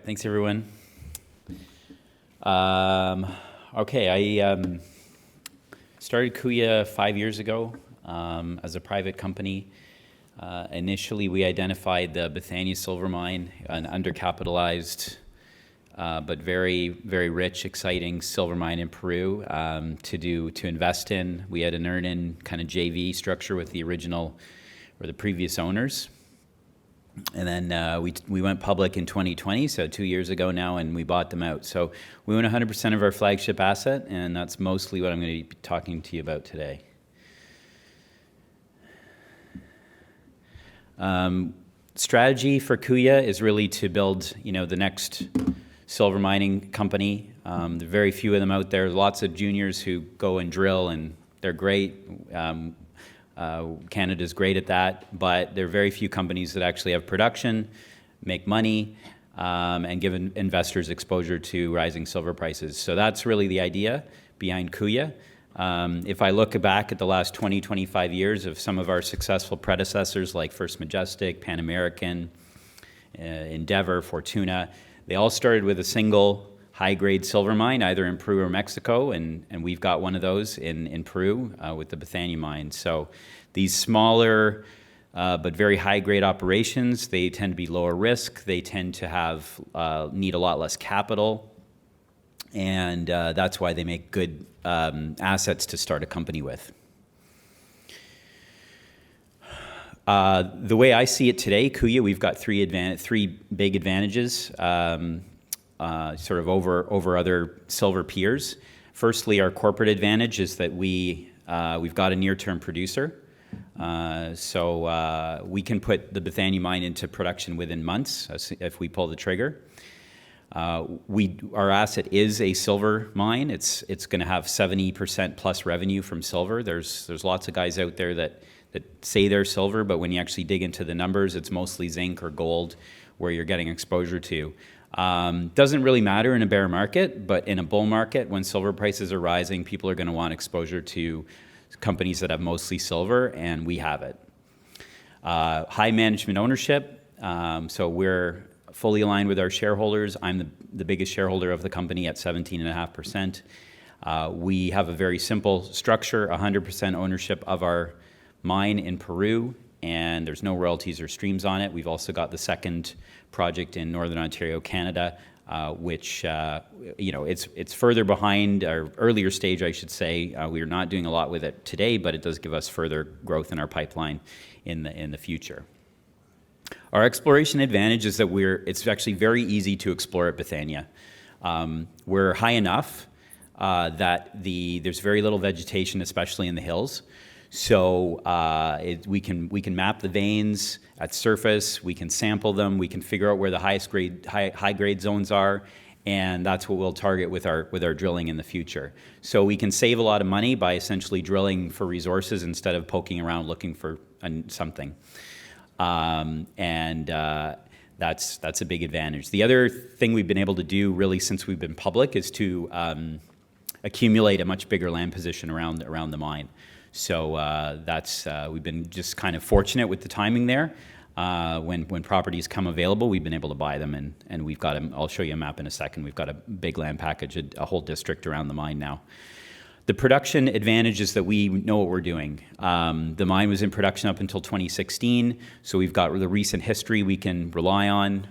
thanks everyone. Okay, I started Kuya 5 years ago as a private company. Initially, we identified the BETHANIA silver mine, an undercapitalized but very, very rich, exciting silver mine in Peru to invest in. We had an earn-in kind of JV structure with the original or the previous owners. And then we went public in 2020, so 2 years ago now, and we bought them out. So we own 100% of our flagship asset, and that's mostly what I'm going to be talking to you about today. Strategy for Kuya is really to build, the next silver mining company. There are very few of them out there. Lots of juniors who go and drill, and they're great. Canada's great at that, but there are very few companies that actually have production, make money, and give investors exposure to rising silver prices. So that's really the idea behind Kuya. If I look back at the last 20, 25 years of some of our successful predecessors like First Majestic, Pan American, Endeavor, Fortuna, they all started with a single high-grade silver mine, either in Peru or Mexico, and we've got one of those in Peru with the BETHANIA mine. So these smaller but very high-grade operations, they tend to be lower risk. They tend to have need a lot less capital, and that's why they make good assets to start a company with. The way I see it today, Kuya, we've got three big advantages. Sort of over other silver peers. Firstly, our corporate advantage is that we've got a near-term producer. So we can put the BETHANIA mine into production within months if we pull the trigger. Our asset is a silver mine. It's going to have 70% plus revenue from silver. There's lots of guys out there that say they're silver, but when you actually dig into the numbers, it's mostly zinc or gold where you're getting exposure to. Doesn't really matter in a bear market, but in a bull market, when silver prices are rising, people are going to want exposure to companies that have mostly silver, and we have it. High management ownership, so we're fully aligned with our shareholders. I'm the biggest shareholder of the company at 17.5%. We have a very simple structure, 100% ownership of our mine in Peru, and there's no royalties or streams on it. We've also got the second project in Northern Ontario, Canada, which, it's further behind, or earlier stage, I should say. We are not doing a lot with it today, but it does give us further growth in our pipeline in the future. Our exploration advantage is that it's actually very easy to explore at BETHANIA. We're high enough that there's very little vegetation, especially in the hills. So we can map the veins at surface, we can sample them, we can figure out where the high grade zones are, and that's what we'll target with our drilling in the future. So we can save a lot of money by essentially drilling for resources instead of poking around looking for something. That's a big advantage. The other thing we've been able to do really since we've been public is to accumulate a much bigger land position around the mine. So we've been just kind of fortunate with the timing there. When properties come available, we've been able to buy them, and we've got I'll show you a map in a second. We've got a big land package, a whole district around the mine now. The production advantage is that we know what we're doing. The mine was in production up until 2016, so we've got the recent history we can rely on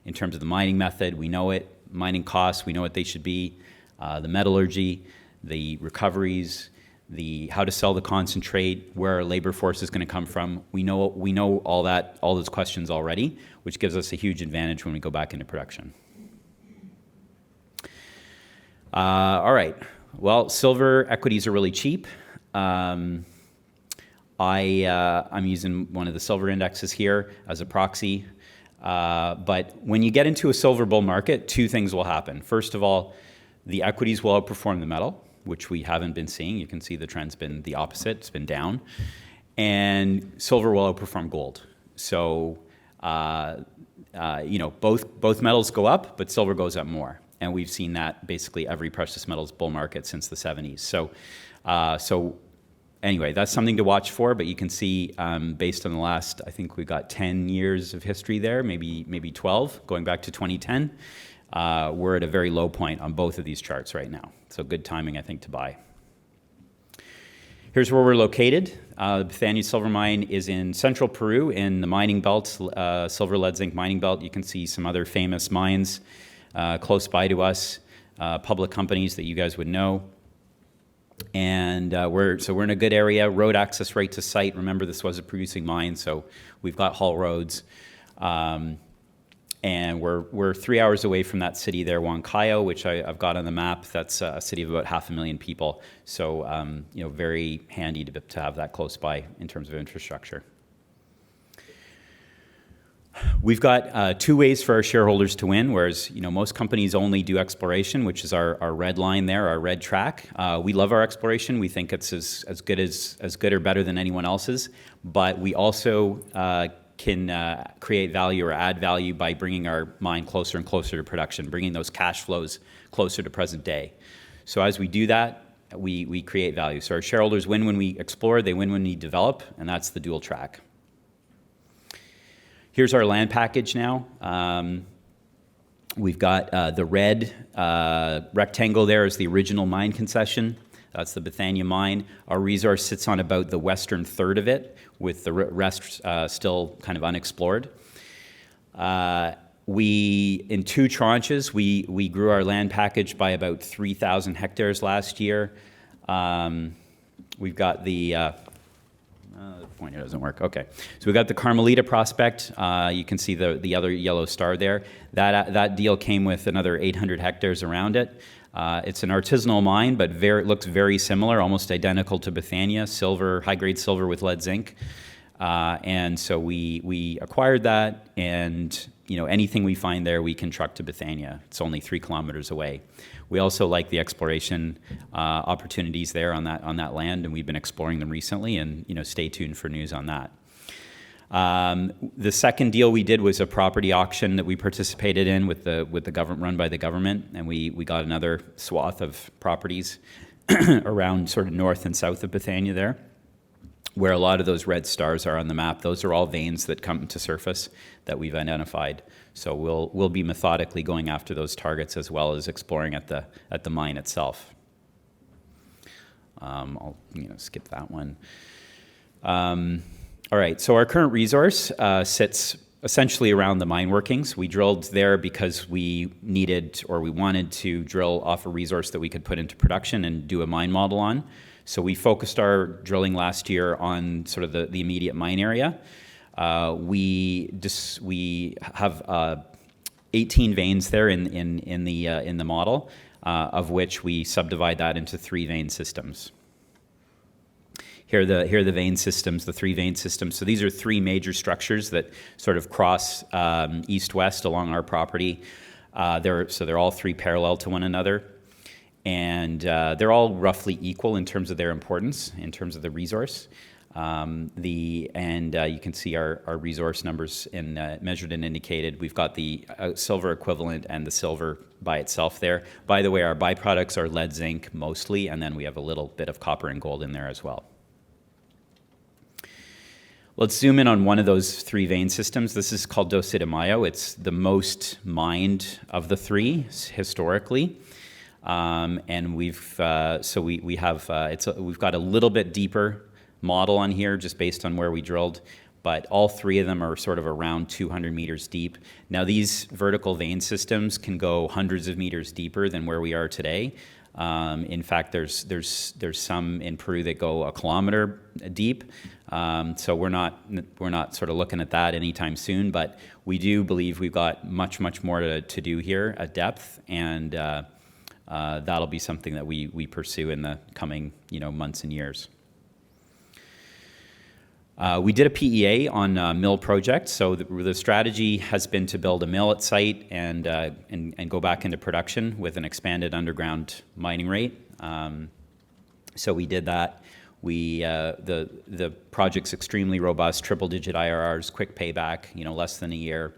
in terms of the mining method. We know it. Mining costs, we know what they should be. The metallurgy, the recoveries, how to sell the concentrate, where our labor force is going to come from. We know all those questions already, which gives us a huge advantage when we go back into production. All right. Well, silver equities are really cheap. I'm using one of the silver indexes here as a proxy. But when you get into a silver bull market, two things will happen. First of all, the equities will outperform the metal, which we haven't been seeing. You can see the trend's been the opposite. It's been down. And silver will outperform gold. So, both metals go up, but silver goes up more. And we've seen that basically every precious metals bull market since the 70s. So anyway, that's something to watch for, but you can see based on the last, I think we've got 10 years of history there, maybe 12, going back to 2010. We're at a very low point on both of these charts right now. So good timing, I think, to buy. Here's where we're located. The BETHANIA silver mine is in central Peru in the mining belt, silver lead zinc mining belt. You can see some other famous mines close by to us, public companies that you guys would know. And we're in a good area, road access right to site. Remember, this was a producing mine, so we've got haul roads. And we're 3 hours away from that city there, Huancayo, which I've got on the map. That's a city of about 500,000 people. So, very handy to have that close by in terms of infrastructure. We've got 2 ways for our shareholders to win, whereas most companies only do exploration, which is our red line there, our red track. We love our exploration. We think it's as good or better than anyone else's. But we also can create value or add value by bringing our mine closer and closer to production, bringing those cash flows closer to present day. So as we do that, we create value. So our shareholders win when we explore, they win when we develop, and that's the dual track. Here's our land package now. We've got the red rectangle there is the original mine concession. That's the BETHANIA mine. Our resource sits on about the western third of it, with the rest still kind of unexplored. In 2 tranches, we grew our land package by about 3,000 hectares last year. We've got the pointer doesn't work. Okay, so we got the Carmelita prospect. You can see the other yellow star there. That deal came with another 800 hectares around it. It's an artisanal mine, but it looks very similar, almost identical to BETHANIA, silver, high-grade silver with lead zinc. And so we acquired that, and anything we find there, we can truck to BETHANIA. It's only 3 kilometers away. We also like the exploration opportunities there on that land, and we've been exploring them recently, and stay tuned for news on that. The second deal we did was a property auction that we participated in with the government, run by the government, and we got another swath of properties around sort of north and south of BETHANIA there, where a lot of those red stars are on the map. Those are all veins that come to surface that we've identified. So we'll be methodically going after those targets as well as exploring at the mine itself. I'll skip that one. All right, so our current resource sits essentially around the mine workings. We drilled there because we wanted to drill off a resource that we could put into production and do a mine model on. So we focused our drilling last year on sort of the immediate mine area. We have 18 veins there in the model, of which we subdivide that into 3 vein systems. Here are the vein systems, the 3 vein systems. So these are 3 major structures that sort of cross east-west along our property. They're all 3 parallel to one another. And they're all roughly equal in terms of their importance, in terms of the resource. You can see our resource numbers measured and indicated. We've got the silver equivalent and the silver by itself there. By the way, our byproducts are lead zinc mostly, and then we have a little bit of copper and gold in there as well. Let's zoom in on one of those 3 vein systems. This is called Doce de Mayo. It's the most mined of the 3 historically. And we've got a little bit deeper model on here just based on where we drilled, but all 3 of them are sort of around 200 meters deep. Now these vertical vein systems can go hundreds of meters deeper than where we are today. In fact, there's some in Peru that go 1 kilometer deep. So we're not sort of looking at that anytime soon, but we do believe we've got much more to do here at depth, and that'll be something that we pursue in the coming months and years. We did a PEA on a mill project, so the strategy has been to build a mill at site and go back into production with an expanded underground mining rate. So we did that. The project's extremely robust, triple-digit IRRs, quick payback, less than a year.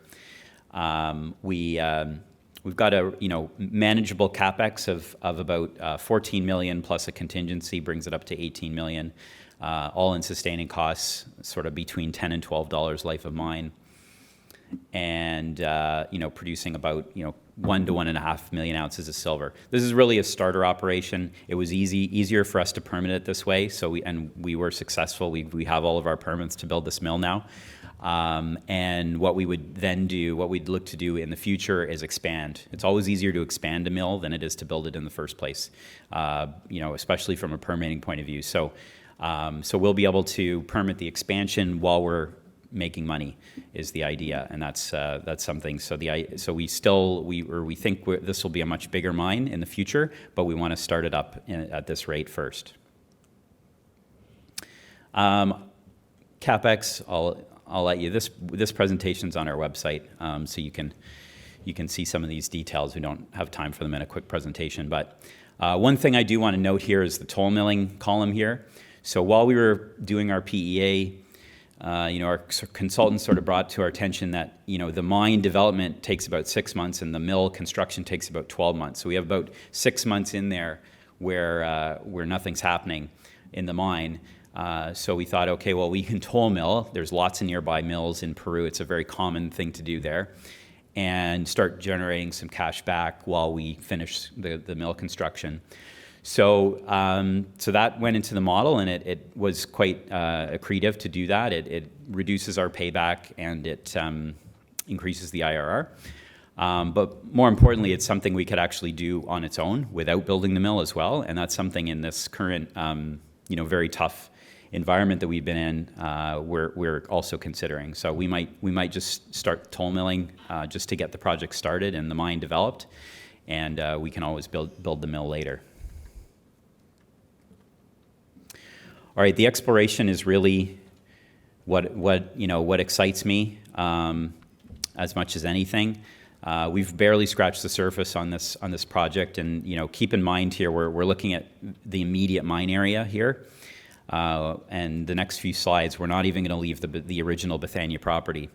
We've got a manageable capex of about 14 million plus a contingency brings it up to 18 million. All in sustaining costs sort of between $10 and $12 life of mine, and producing about 1 to 1.5 million ounces of silver. This is really a starter operation. It was easier for us to permit it this way, so we were successful. We have all of our permits to build this mill now. And what we would then do, what we'd look to do in the future is expand. It's always easier to expand a mill than it is to build it in the first place, especially from a permitting point of view. So we'll be able to permit the expansion while we're making money is the idea, and that's something. So we think this will be a much bigger mine in the future, but we want to start it up at this rate first. CapEx, I'll let you. This presentation's on our website, so you can see some of these details. We don't have time for them in a quick presentation, but one thing I do want to note here is the toll milling column here. So while we were doing our PEA, our consultants sort of brought to our attention that the mine development takes about 6 months and the mill construction takes about 12 months. So we have about 6 months in there where nothing's happening in the mine. So we thought, okay, well, we can toll mill. There's lots of nearby mills in Peru. It's a very common thing to do there, and start generating some cash back while we finish the mill construction. So that went into the model, and it was quite accretive to do that. It reduces our payback, and it increases the IRR. But more importantly, it's something we could actually do on its own without building the mill as well, and that's something in this current, very tough environment that we've been in, we're also considering. So we might just start toll milling just to get the project started and the mine developed, and we can always build the mill later. All right, the exploration is really what excites me as much as anything. We've barely scratched the surface on this project, and keep in mind here we're looking at the immediate mine area here, and the next few slides we're not even going to leave the original BETHANIA property.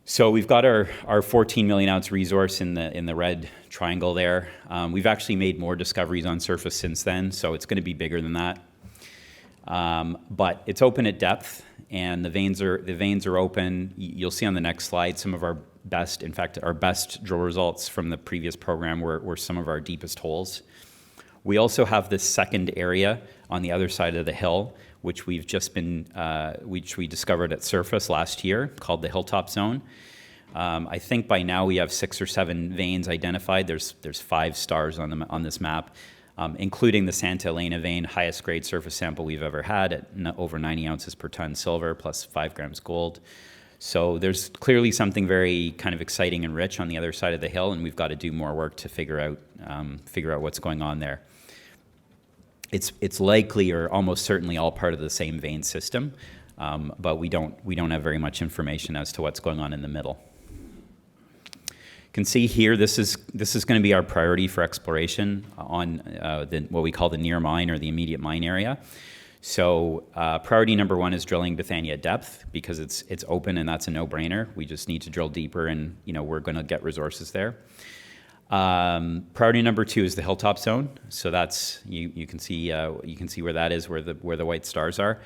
So we've got our 14 million ounce resource in the red triangle there. We've actually made more discoveries on surface since then, so it's going to be bigger than that. But it's open at depth, and the veins are open. You'll see on the next slide some of our best drill results from the previous program were some of our deepest holes. We also have this second area on the other side of the hill, which we discovered at surface last year, called the Hilltop Zone. I think by now we have 6 or 7 veins identified. There's 5 stars on this map. Including the Santa Elena vein, highest grade surface sample we've ever had at over 90 ounces per ton silver plus 5 grams gold. So there's clearly something very kind of exciting and rich on the other side of the hill, and we've got to do more work to figure out what's going on there. It's likely or almost certainly all part of the same vein system, but we don't have very much information as to what's going on in the middle. You can see here, this is going to be our priority for exploration on what we call the near mine or the immediate mine area. So priority number 1 is drilling BETHANIA at depth because it's open and that's a no-brainer. We just need to drill deeper, and we're going to get resources there. Priority number 2 is the Hilltop Zone. So that's you can see where that is, where the white stars are.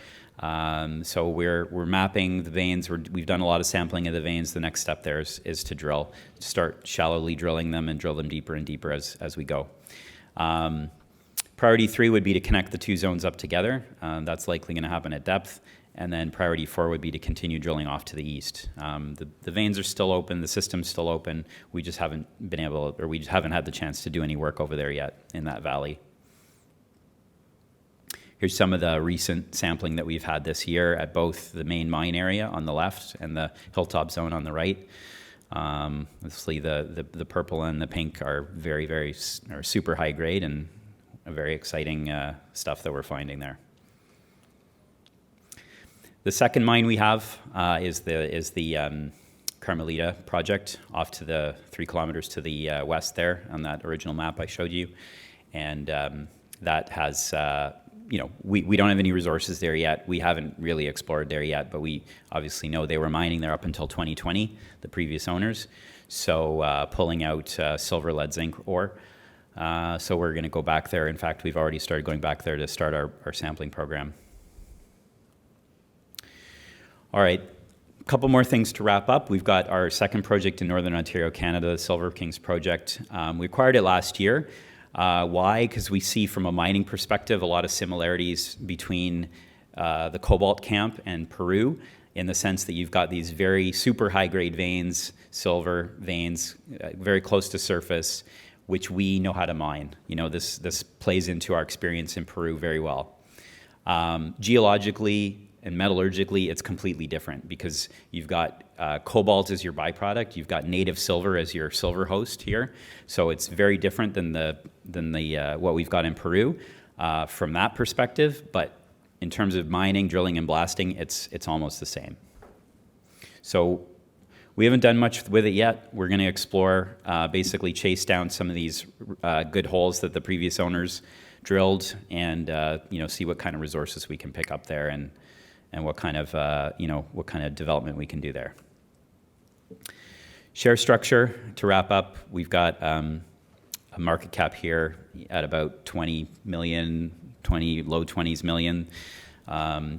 So we're mapping the veins. We've done a lot of sampling of the veins. The next step there is to drill, to start shallowly drilling them and drill them deeper and deeper as we go. Priority 3 would be to connect the 2 zones up together. That's likely going to happen at depth. And then priority 4 would be to continue drilling off to the east. The veins are still open. The system's still open. We just haven't had the chance to do any work over there yet in that valley. Here's some of the recent sampling that we've had this year at both the main mine area on the left and the Hilltop Zone on the right. Obviously, the purple and the pink are very super high grade and a very exciting stuff that we're finding there. The second mine we have is the Carmelita project off to the 3 kilometers to the west there on that original map I showed you, and that has we don't have any resources there yet. We haven't really explored there yet, but we obviously know they were mining there up until 2020, the previous owners. So pulling out silver, lead, zinc ore. So we're going to go back there. In fact, we've already started going back there to start our sampling program. All right, a couple more things to wrap up. We've got our second project in Northern Ontario, Canada, the Silver Kings project. We acquired it last year. Why? Because we see from a mining perspective a lot of similarities between the cobalt camp and Peru, in the sense that you've got these very super high-grade veins, silver veins, very close to surface, which we know how to mine. This plays into our experience in Peru very well. Geologically and metallurgically, it's completely different because you've got cobalt as your byproduct, you've got native silver as your silver host here, so it's very different than what we've got in Peru from that perspective. But in terms of mining, drilling, and blasting, it's almost the same. So we haven't done much with it yet. We're going to explore, basically chase down some of these good holes that the previous owners drilled, and see what kind of resources we can pick up there, and what kind of development we can do there. Share structure, to wrap up, we've got a market cap here at about 20 million, low 20s million.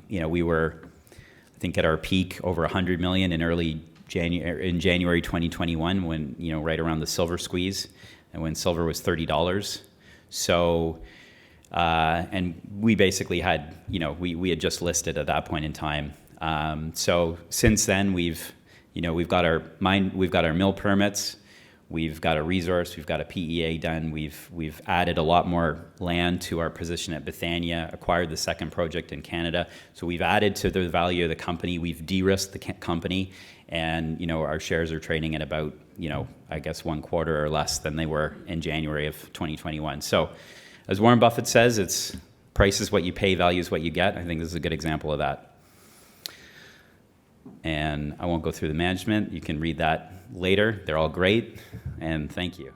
We were, I think, at our peak over 100 million in January 2021, when, right around the silver squeeze, and when silver was $30. So, and we basically had, we had just listed at that point in time. So since then, we've got our mill permits, we've got a resource, we've got a PEA done, we've added a lot more land to our position at Bethania, acquired the second project in Canada. So we've added to the value of the company, we've de-risked the company, and our shares are trading at about, I guess 1/4 or less than they were in January of 2021. So as Warren Buffett says, it's price is what you pay, value is what you get. I think this is a good example of that. And I won't go through the management. You can read that later. They're all great, and thank you.